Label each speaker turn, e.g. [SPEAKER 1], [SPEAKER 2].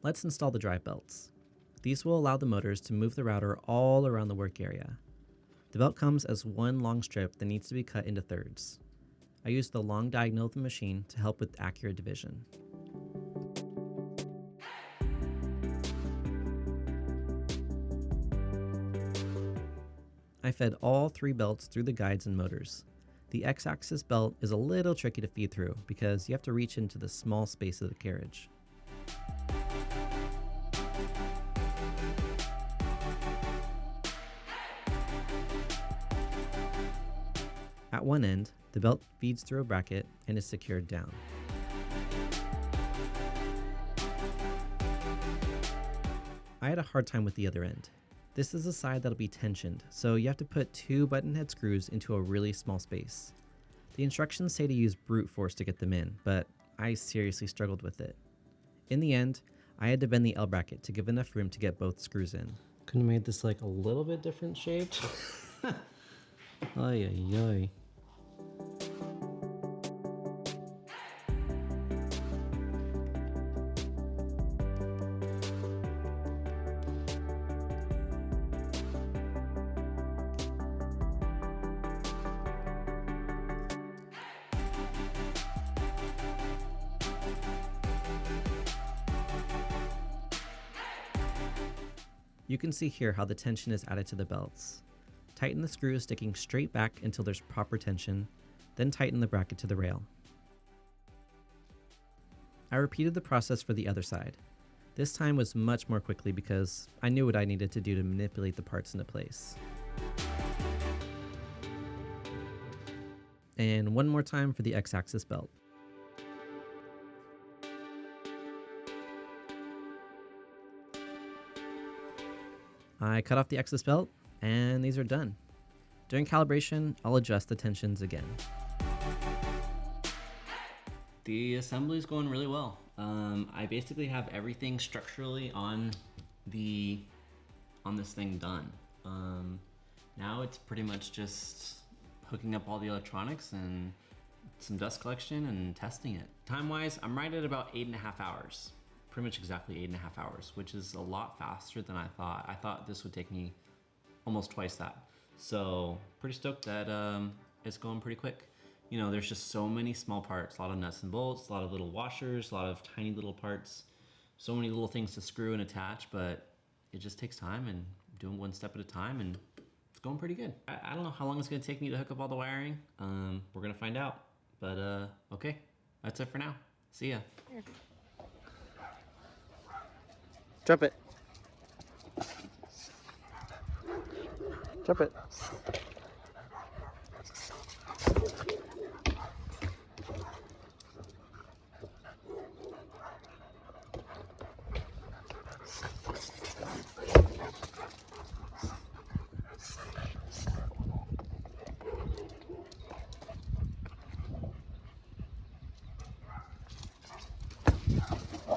[SPEAKER 1] Let's install the drive belts. These will allow the motors to move the router all around the work area. The belt comes as one long strip that needs to be cut into thirds. I use the long diagonal of the machine to help with accurate division. I fed all 3 belts through the guides and motors. The X-axis belt is a little tricky to feed through because you have to reach into the small space of the carriage. At one end, the belt feeds through a bracket and is secured down. I had a hard time with the other end. This is the side that'll be tensioned, so you have to put 2 button head screws into a really small space. The instructions say to use brute force to get them in, but I seriously struggled with it. In the end, I had to bend the L bracket to give enough room to get both screws in. Could have made this like a little bit different shaped. Ay, ay, ay. You can see here how the tension is added to the belts. Tighten the screws sticking straight back until there's proper tension, then tighten the bracket to the rail. I repeated the process for the other side. This time was much more quickly because I knew what I needed to do to manipulate the parts into place. And one more time for the X-axis belt. I cut off the excess belt, and these are done. During calibration, I'll adjust the tensions again. The assembly is going really well. I basically have everything structurally on this thing done. Now it's pretty much just hooking up all the electronics and some dust collection and testing it. Time-wise, I'm right at about 8.5 hours. Pretty much exactly 8.5 hours, which is a lot faster than I thought. I thought this would take me almost twice that. So pretty stoked that it's going pretty quick. You know, there's just so many small parts, a lot of nuts and bolts, a lot of little washers, a lot of tiny little parts, so many little things to screw and attach, but it just takes time and doing one step at a time, and it's going pretty good. I don't know how long it's gonna take me to hook up all the wiring. We're gonna find out, but okay, that's it for now. See ya. Here.
[SPEAKER 2] Jump it. Jump it.